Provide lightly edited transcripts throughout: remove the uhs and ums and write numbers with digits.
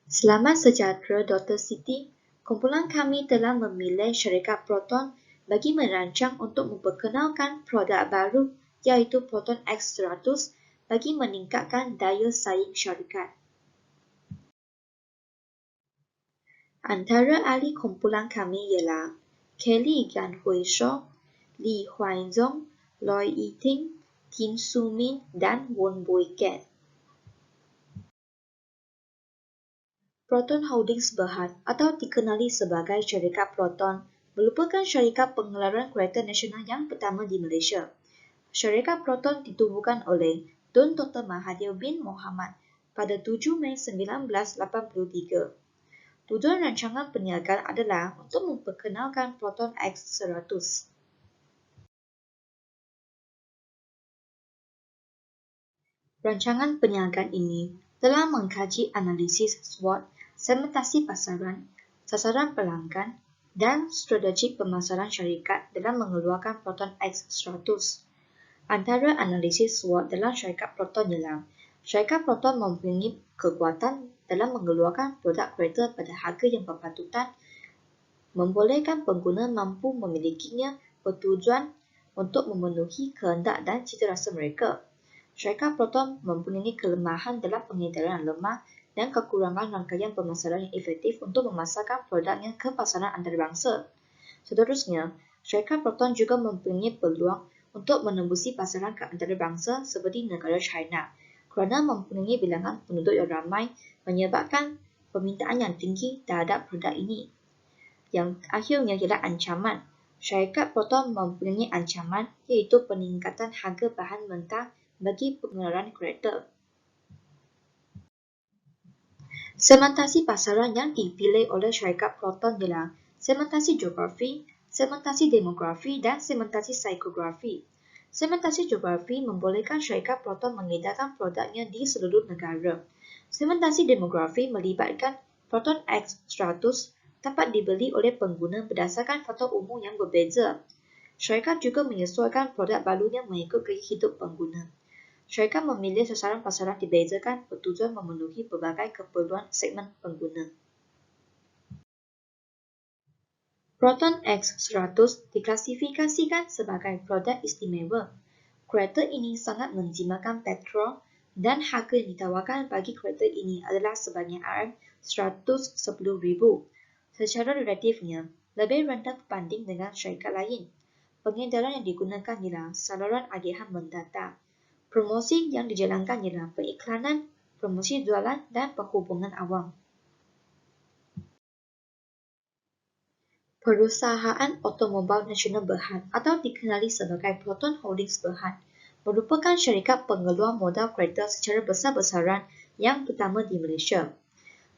Selamat sejahtera Dr. Siti. Kumpulan kami telah memilih syarikat Proton bagi merancang untuk memperkenalkan produk baru iaitu Proton X100 bagi meningkatkan daya saing syarikat. Antara ahli kumpulan kami ialah Kelly Gan Hui Shaw, Lee Huai Zong, Loy Yi Ting, Tin Su Min dan Won Bui Ket. Proton Holdings Berhad atau dikenali sebagai syarikat Proton merupakan syarikat pengeluaran kereta nasional yang pertama di Malaysia. Syarikat Proton ditubuhkan oleh Tun Dr. Mahathir bin Mohamad pada 7 Mei 1983. Tujuan rancangan perniagaan adalah untuk memperkenalkan Proton X100. Rancangan perniagaan ini telah mengkaji analisis SWOT, segmentasi pasaran, sasaran pelanggan, dan strategi pemasaran syarikat dalam mengeluarkan Proton X100. Antara analisis SWOT dalam syarikat Proton ialah syarikat Proton mempunyai kekuatan dalam mengeluarkan produk kereta pada harga yang berpatutan, membolehkan pengguna mampu memilikinya bertujuan untuk memenuhi kehendak dan citarasa mereka. Syarikat Proton mempunyai kelemahan dalam pengedaran lemah dan kekurangan rangkaian pemasaran yang efektif untuk memasarkan produknya ke pasaran antarabangsa. Seterusnya, syarikat Proton juga mempunyai peluang untuk menembusi pasaran ke antarabangsa seperti negara China kerana mempunyai bilangan penduduk yang ramai menyebabkan permintaan yang tinggi terhadap produk ini. Yang akhirnya ialah ancaman. Syarikat Proton mempunyai ancaman iaitu peningkatan harga bahan mentah bagi pengeluaran kereta. Segmentasi pasaran yang dipilih oleh syarikat Proton ialah segmentasi geografi, segmentasi demografi dan segmentasi psikografi. Segmentasi geografi membolehkan syarikat Proton mengedarkan produknya di seluruh negara. Segmentasi demografi melibatkan Proton X100 dapat dibeli oleh pengguna berdasarkan faktor umur yang berbeza. Syarikat juga menyesuaikan produk barunya mengikut gaya hidup pengguna. Syarikat memilih sasaran pasaran dibezakan bertujuan memenuhi pelbagai keperluan segmen pengguna. Proton X100 diklasifikasikan sebagai produk istimewa. Kereta ini sangat menjimatkan petrol dan harga yang ditawarkan bagi kereta ini adalah sebanyak RM110,000. Secara relatifnya, lebih rendah berbanding dengan syarikat lain. Pengedaran yang digunakan ialah saluran agihan mendata. Promosi yang dijalankan ialah periklanan, promosi jualan dan perhubungan awam. Perusahaan Automobil Nasional Berhad atau dikenali sebagai Proton Holdings Berhad merupakan syarikat pengeluar modal kereta secara besar-besaran yang pertama di Malaysia.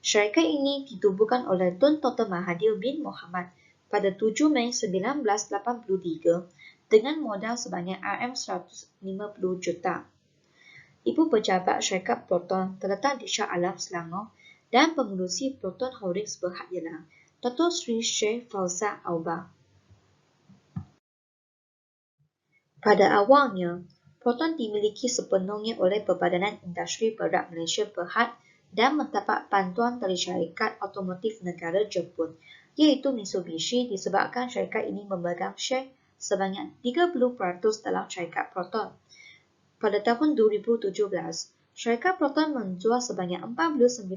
Syarikat ini ditubuhkan oleh Tun Dr. Mahathir bin Mohamad pada 7 Mei 1983 dengan modal sebanyak RM150 juta. Ibu pejabat syarikat Proton terletak di Shah Alam, Selangor dan pengerusi Proton Holdings Berhad ialah Dato' Sri Sheikh Fauzal Auba. Pada awalnya, Proton dimiliki sepenuhnya oleh Perbadanan Industri Berat Malaysia Berhad dan mendapat bantuan dari syarikat automotif negara Jepun, iaitu Mitsubishi, disebabkan syarikat ini memegang syek sebanyak 30% dalam syarikat Proton. Pada tahun 2017, syarikat Proton menjual sebanyak 49.9%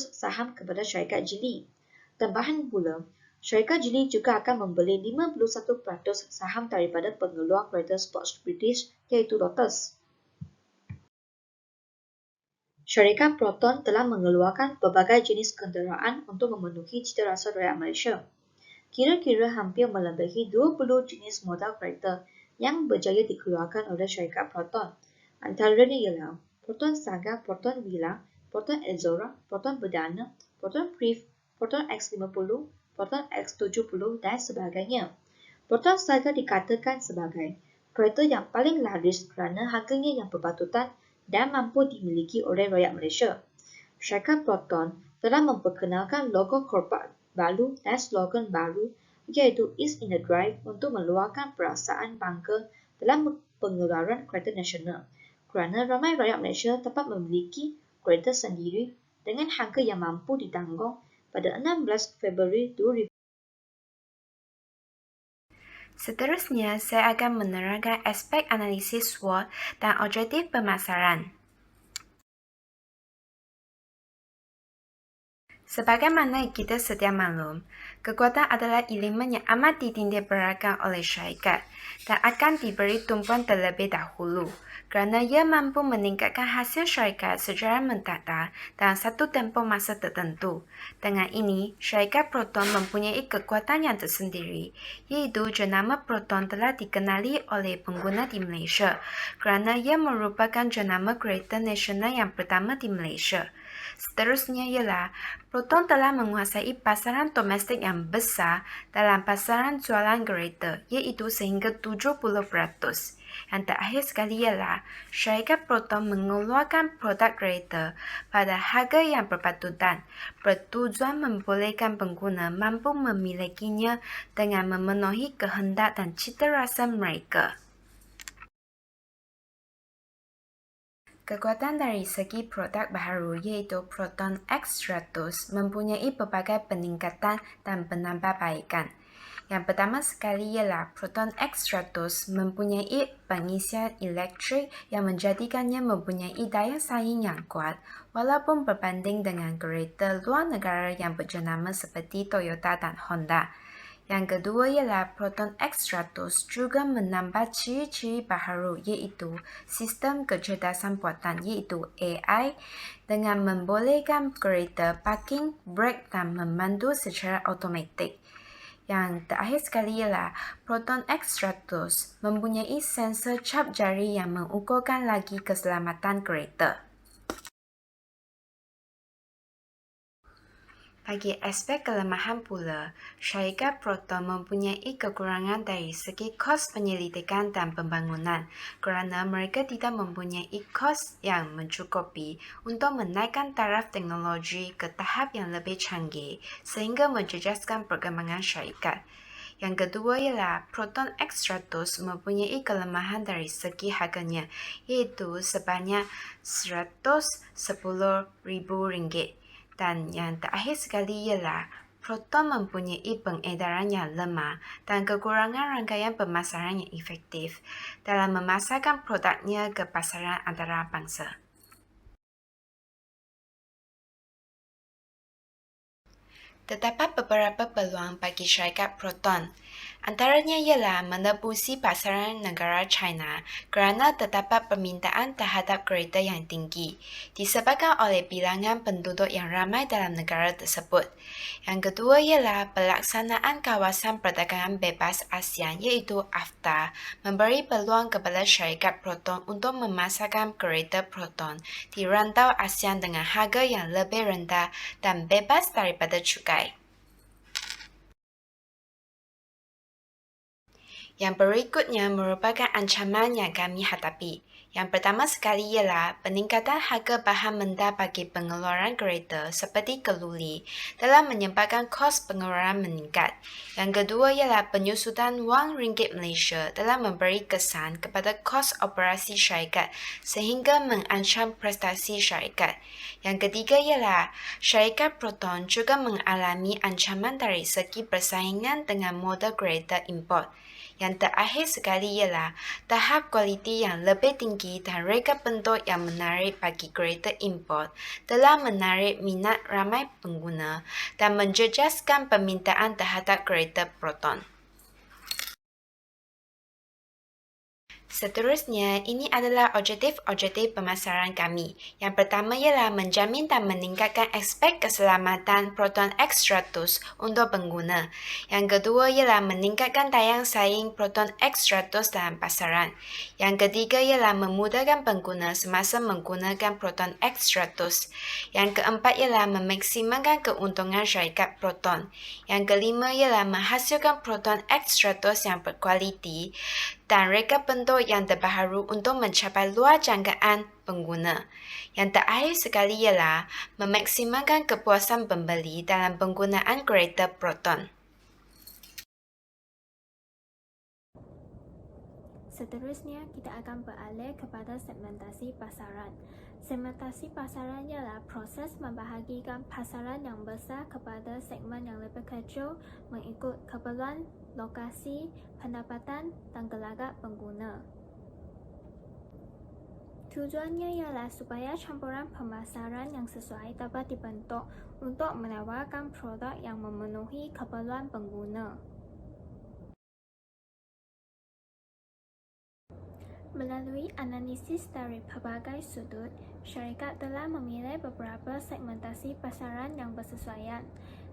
saham kepada syarikat Geely. Tambahan pula, syarikat Geely juga akan membeli 51% saham daripada pengeluar kereta sports British iaitu Lotus. Syarikat Proton telah mengeluarkan pelbagai jenis kenderaan untuk memenuhi citarasa rakyat Malaysia. Kira-kira hampir melebihi 20 jenis model kereta yang berjaya dikeluarkan oleh syarikat Proton. Antaranya ialah Proton Saga, Proton Villa, Proton Exora, Proton Perdana, Proton Priv, Proton X50, Proton X70 dan sebagainya. Proton Saga dikatakan sebagai kereta yang paling laris kerana harganya yang berpatutan dan mampu dimiliki oleh rakyat Malaysia. Syarikat Proton telah memperkenalkan logo korporat baru dan slogan baru iaitu Ease in the Drive untuk meluahkan perasaan bangga dalam pengeluaran kereta nasional kerana ramai rakyat Malaysia dapat memiliki kereta sendiri dengan harga yang mampu ditanggung pada 16 Februari 2000. Seterusnya, saya akan menerangkan aspek analisis SWOT dan objektif pemasaran. Sebagaimana kita sedia maklum, kekuatan adalah elemen yang amat ditindakberatkan oleh syarikat dan akan diberi tumpuan terlebih dahulu kerana ia mampu meningkatkan hasil syarikat secara mendadak dalam satu tempoh masa tertentu. Dengan ini, syarikat Proton mempunyai kekuatan yang tersendiri, iaitu jenama Proton telah dikenali oleh pengguna di Malaysia kerana ia merupakan jenama kereta nasional yang pertama di Malaysia. Seterusnya ialah Proton telah menguasai pasaran domestik yang besar dalam pasaran jualan kereta, iaitu sehingga 70%. Yang terakhir sekali ialah syarikat Proton mengeluarkan produk kereta pada harga yang berpatutan, bertujuan membolehkan pengguna mampu memilikinya dengan memenuhi kehendak dan cita rasa mereka. Kekuatan dari segi produk baharu iaitu Proton X100 mempunyai berbagai peningkatan dan penambahbaikan. Yang pertama sekali ialah Proton X100 mempunyai pengisian elektrik yang menjadikannya mempunyai daya saing yang kuat walaupun berbanding dengan kereta luar negara yang berjenama seperti Toyota dan Honda. Yang kedua ialah Proton X100 juga menambah ciri-ciri baharu iaitu sistem kecerdasan buatan iaitu AI dengan membolehkan kereta parking, brake dan memandu secara automatik. Yang terakhir sekali ialah Proton X100 mempunyai sensor cap jari yang mengukurkan lagi keselamatan kereta. Bagi aspek kelemahan pula, syarikat Proton mempunyai kekurangan dari segi kos penyelidikan dan pembangunan kerana mereka tidak mempunyai kos yang mencukupi untuk menaikkan taraf teknologi ke tahap yang lebih canggih sehingga menjejaskan perkembangan syarikat. Yang kedua ialah Proton X100 mempunyai kelemahan dari segi harganya iaitu sebanyak RM110,000. Dan yang terakhir sekali ialah Proton mempunyai pengedaran yang lemah dan kekurangan rangkaian pemasaran yang efektif dalam memasarkan produknya ke pasaran antarabangsa. Terdapat beberapa peluang bagi syarikat Proton. Antaranya ialah menembusi pasaran negara China kerana terdapat permintaan terhadap kereta yang tinggi disebabkan oleh bilangan penduduk yang ramai dalam negara tersebut. Yang kedua ialah pelaksanaan kawasan perdagangan bebas ASEAN iaitu AFTA memberi peluang kepada syarikat Proton untuk memasarkan kereta Proton di rantau ASEAN dengan harga yang lebih rendah dan bebas daripada cukai. Yang berikutnya merupakan ancaman yang kami hadapi. Yang pertama sekali ialah peningkatan harga bahan mentah bagi pengeluaran kereta seperti keluli telah menyebabkan kos pengeluaran meningkat. Yang kedua ialah penyusutan wang ringgit Malaysia telah memberi kesan kepada kos operasi syarikat sehingga mengancam prestasi syarikat. Yang ketiga ialah syarikat Proton juga mengalami ancaman dari segi persaingan dengan model kereta import. Yang terakhir sekali ialah tahap kualiti yang lebih tinggi dan reka bentuk yang menarik bagi kereta import telah menarik minat ramai pengguna dan menjejaskan permintaan terhadap kereta Proton. Seterusnya, ini adalah objektif-objektif pemasaran kami. Yang pertama ialah menjamin dan meningkatkan aspek keselamatan Proton X100 untuk pengguna. Yang kedua ialah meningkatkan daya saing Proton X100 dalam pasaran. Yang ketiga ialah memudahkan pengguna semasa menggunakan Proton X100. Yang keempat ialah memaksimalkan keuntungan syarikat Proton. Yang kelima ialah menghasilkan Proton X100 yang berkualiti dan reka bentuk yang terbaharu untuk mencapai luar jangkaan pengguna. Yang terakhir sekali ialah memaksimalkan kepuasan pembeli dalam penggunaan kereta Proton. Seterusnya, kita akan beralih kepada segmentasi pasaran. Segmentasi pasaran ialah proses membahagikan pasaran yang besar kepada segmen yang lebih kecil mengikut keperluan, lokasi, pendapatan, dan gelagat pengguna. Tujuannya ialah supaya campuran pemasaran yang sesuai dapat dibentuk untuk menawarkan produk yang memenuhi keperluan pengguna. Melalui analisis dari pelbagai sudut, syarikat telah memilih beberapa segmentasi pasaran yang bersesuaian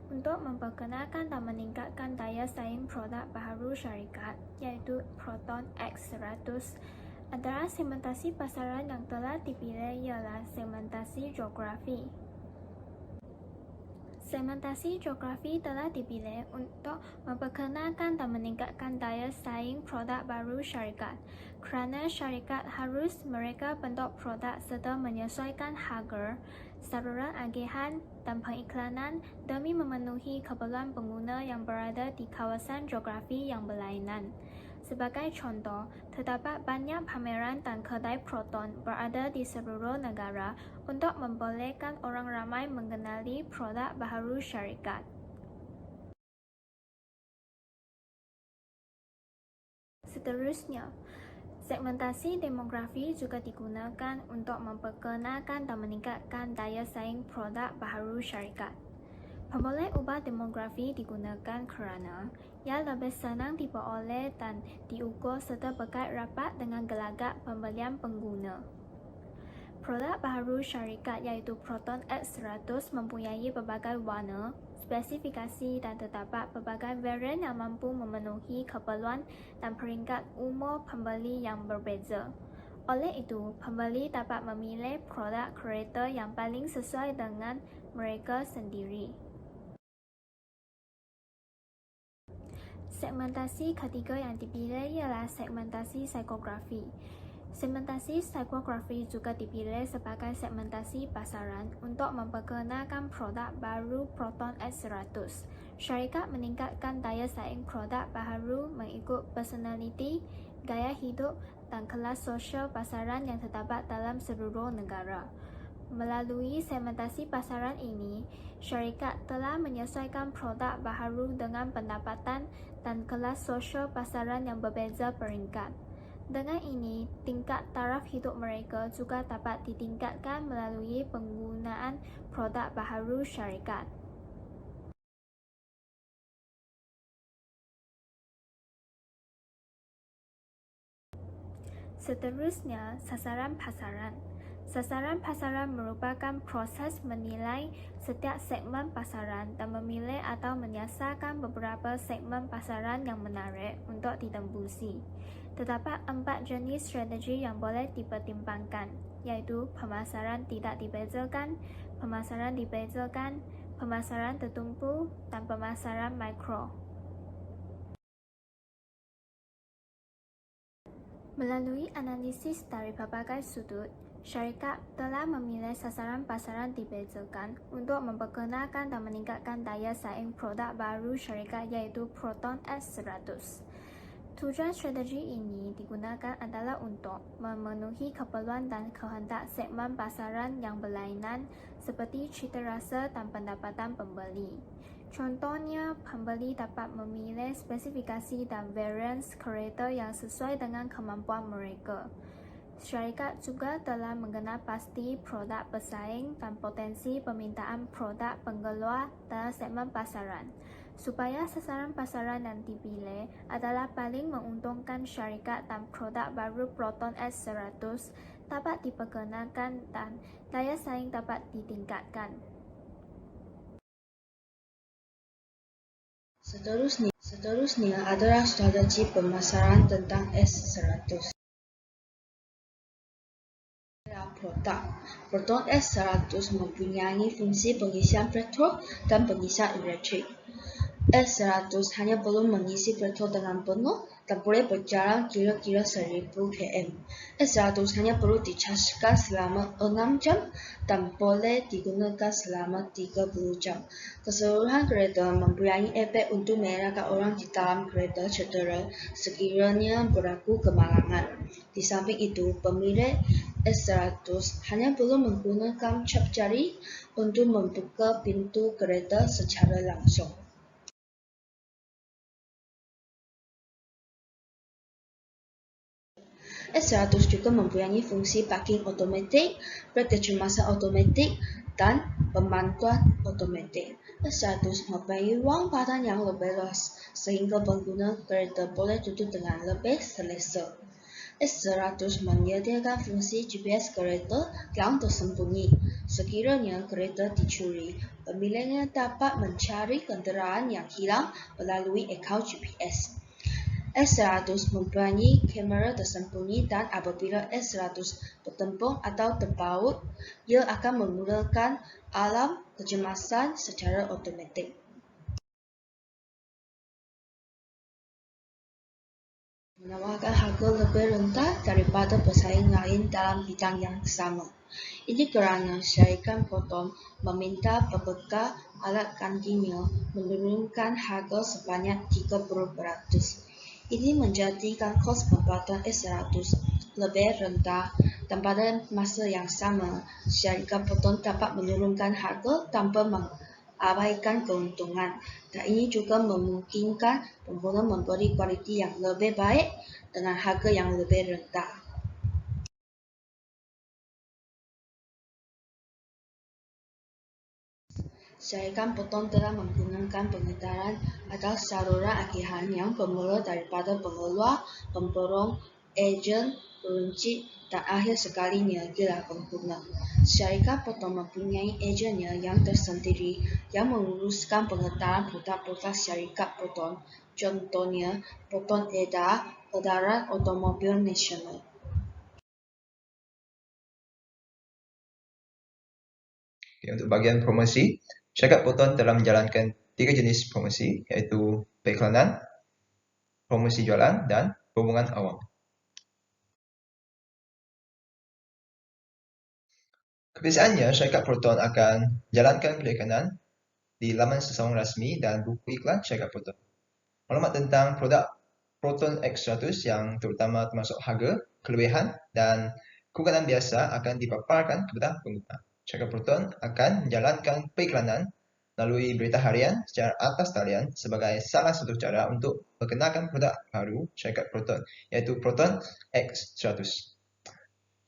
untuk memperkenalkan dan meningkatkan daya saing produk baharu syarikat, iaitu Proton X100. Antara segmentasi pasaran yang telah dipilih ialah segmentasi geografi. Segmentasi geografi telah dipilih untuk memperkenalkan dan meningkatkan daya saing produk baru syarikat, kerana syarikat harus mereka bentuk produk serta menyesuaikan harga, saluran agihan dan pengiklanan demi memenuhi keperluan pengguna yang berada di kawasan geografi yang berlainan. Sebagai contoh, terdapat banyak pameran dan kedai Proton berada di seluruh negara untuk membolehkan orang ramai mengenali produk baharu syarikat. Seterusnya, segmentasi demografi juga digunakan untuk memperkenalkan dan meningkatkan daya saing produk baharu syarikat. Pemboleh ubah demografi digunakan kerana ia lebih senang diperoleh dan diukur serta berkait rapat dengan gelagat pembelian pengguna. Produk baharu syarikat iaitu Proton X100 mempunyai berbagai warna, spesifikasi dan terdapat berbagai varian yang mampu memenuhi keperluan dan peringkat umur pembeli yang berbeza. Oleh itu, pembeli dapat memilih produk kereta yang paling sesuai dengan mereka sendiri. Segmentasi ketiga yang dipilih ialah segmentasi psikografi. Segmentasi psikografi juga dipilih sebagai segmentasi pasaran untuk memperkenalkan produk baru Proton X100. Syarikat meningkatkan daya saing produk baharu mengikut personaliti, gaya hidup dan kelas sosial pasaran yang terdapat dalam seluruh negara. Melalui segmentasi pasaran ini, syarikat telah menyesuaikan produk baharu dengan pendapatan dan kelas sosial pasaran yang berbeza peringkat. Dengan ini, tingkat taraf hidup mereka juga dapat ditingkatkan melalui penggunaan produk baharu syarikat. Seterusnya, sasaran pasaran. Sasaran pasaran merupakan proses menilai setiap segmen pasaran dan memilih atau menyasarkan beberapa segmen pasaran yang menarik untuk ditembusi. Terdapat 4 jenis strategi yang boleh dipertimbangkan, iaitu pemasaran tidak dibezakan, pemasaran dibezakan, pemasaran tertumpu, dan pemasaran mikro. Melalui analisis dari berbagai sudut, syarikat telah memilih sasaran pasaran dibezakan untuk memperkenalkan dan meningkatkan daya saing produk baru syarikat iaitu Proton X100. Tujuan strategi ini digunakan adalah untuk memenuhi keperluan dan kehendak segmen pasaran yang berlainan seperti cita rasa dan pendapatan pembeli. Contohnya, pembeli dapat memilih spesifikasi dan varians kereta yang sesuai dengan kemampuan mereka. Syarikat juga telah mengenal pasti produk bersaing dan potensi permintaan produk pengeluar dalam segmen pasaran, supaya sasaran pasaran yang dipilih adalah paling menguntungkan syarikat dan produk baru Proton X100 dapat diperkenalkan dan daya saing dapat ditingkatkan. Seterusnya adalah strategi pemasaran tentang X100. Produk Proton X100 mempunyai fungsi pengisian petrol dan pengisian elektrik. X100 hanya perlu mengisi petrol dengan penuh dan boleh berjalan kira-kira 1000 km. S100 hanya perlu dicaskan selama 6 jam dan boleh digunakan selama 30 jam. Keseluruhan kereta mempunyai airbag untuk mengelakkan orang di dalam kereta cedera sekiranya berlaku kemalangan. Di samping itu, pemilik S100 hanya perlu menggunakan cap jari untuk membuka pintu kereta secara langsung. S100 juga mempunyai fungsi parking otomatik, brek kecemasan otomatik, dan pemantuan otomatik. S100 mempunyai ruang badan yang lebih luas, sehingga pengguna kereta boleh duduk dengan lebih selesa. S100 menyediakan fungsi GPS kereta yang tersembunyi. Sekiranya kereta dicuri, pemiliknya dapat mencari kenderaan yang hilang melalui akaun GPS. S100 mempunyai kamera tersembunyi dan apabila S100 bertembung atau terbaut, ia akan memulakan alarm kecemasan secara otomatik. Menawarkan harga lebih rendah daripada pesaing lain dalam bidang yang sama. Ini kerana syarikat Proton meminta pembekal alat gantinya menurunkan harga sebanyak 30%. Ini menjadikan kos pembuatan S100 lebih rendah dan pada masa yang sama, syarikat Proton dapat menurunkan harga tanpa mengabaikan keuntungan, dan ini juga memungkinkan pengguna memberi kualiti yang lebih baik dengan harga yang lebih rendah. Syarikat Proton telah menggunakan pengedaran atau saluran akihan yang bermula daripada pengeluar, pemborong, ejen, peruncit, dan akhir sekalinya ialah pengguna. Syarikat Proton mempunyai ejennya yang tersendiri yang menguruskan pengedaran produk-produk syarikat Proton, contohnya Proton Edaran Automobil Nasional. Untuk bahagian promosi, syarikat Proton telah menjalankan 3 jenis promosi, iaitu periklanan, promosi jualan, dan hubungan awam. Kebiasaannya, syarikat Proton akan jalankan periklanan di laman sesawang rasmi dan buku iklan syarikat Proton. Maklumat tentang produk Proton X100 yang terutama termasuk harga, kelebihan, dan kekurangan biasa akan dipaparkan kepada pengguna. Syarikat Proton akan menjalankan periklanan melalui berita harian secara atas talian sebagai salah satu cara untuk perkenalkan produk baru syarikat Proton, iaitu Proton X100.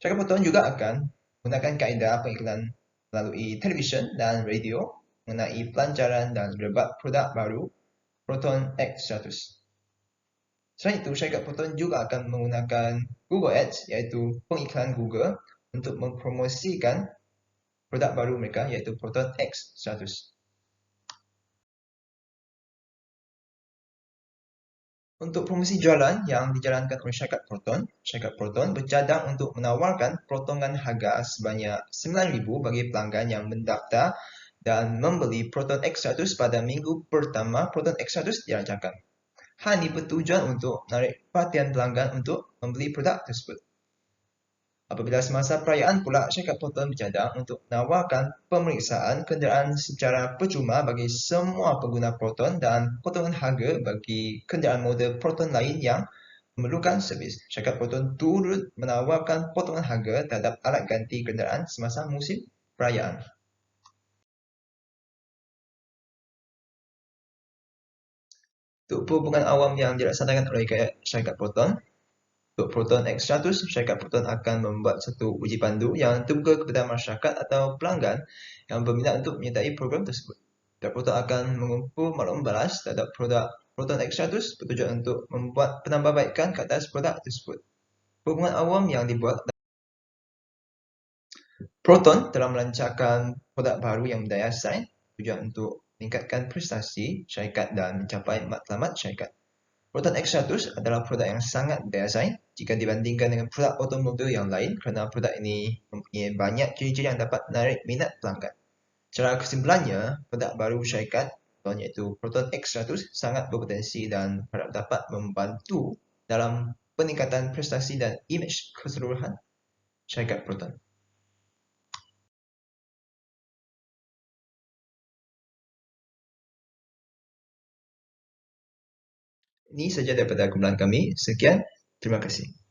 Syarikat Proton juga akan menggunakan kaedah pengiklan melalui televisyen dan radio mengenai pelancaran dan berbat produk baru Proton X100. Selain itu, syarikat Proton juga akan menggunakan Google Ads, iaitu pengiklan Google, untuk mempromosikan produk baru mereka, iaitu Proton X100. Untuk promosi jualan yang dijalankan oleh syarikat Proton bercadang untuk menawarkan potongan harga sebanyak 9,000 bagi pelanggan yang mendaftar dan membeli Proton X100 pada minggu pertama Proton X100 dilancarkan. Hal ini bertujuan untuk menarik perhatian pelanggan untuk membeli produk tersebut. Apabila semasa perayaan pula, syarikat Proton bercadang untuk menawarkan pemeriksaan kenderaan secara percuma bagi semua pengguna Proton dan potongan harga bagi kenderaan model Proton lain yang memerlukan servis. Syarikat Proton turut menawarkan potongan harga terhadap alat ganti kenderaan semasa musim perayaan. Untuk perhubungan awam yang dilaksanakan oleh syarikat Proton, untuk Proton X100, syarikat Proton akan membuat satu uji pandu yang terbuka kepada masyarakat atau pelanggan yang berminat untuk menyertai program tersebut. Syarikat Proton akan mengumpul maklum balas terhadap produk Proton X100 bertujuan untuk membuat penambahbaikan ke atas produk tersebut. Perhubungan awam yang dibuat Proton telah melancarkan produk baru yang berdaya saing tujuan untuk meningkatkan prestasi syarikat dan mencapai matlamat syarikat. Proton X100 adalah produk yang sangat berdaya saing jika dibandingkan dengan produk otomobil yang lain kerana produk ini mempunyai banyak ciri-ciri yang dapat menarik minat pelanggan. Secara kesimpulannya, produk baru syarikat Proton iaitu Proton X100 sangat berpotensi dan harap dapat membantu dalam peningkatan prestasi dan imej keseluruhan syarikat Proton. Ini saja daripada kumpulan kami. Sekian, terima kasih.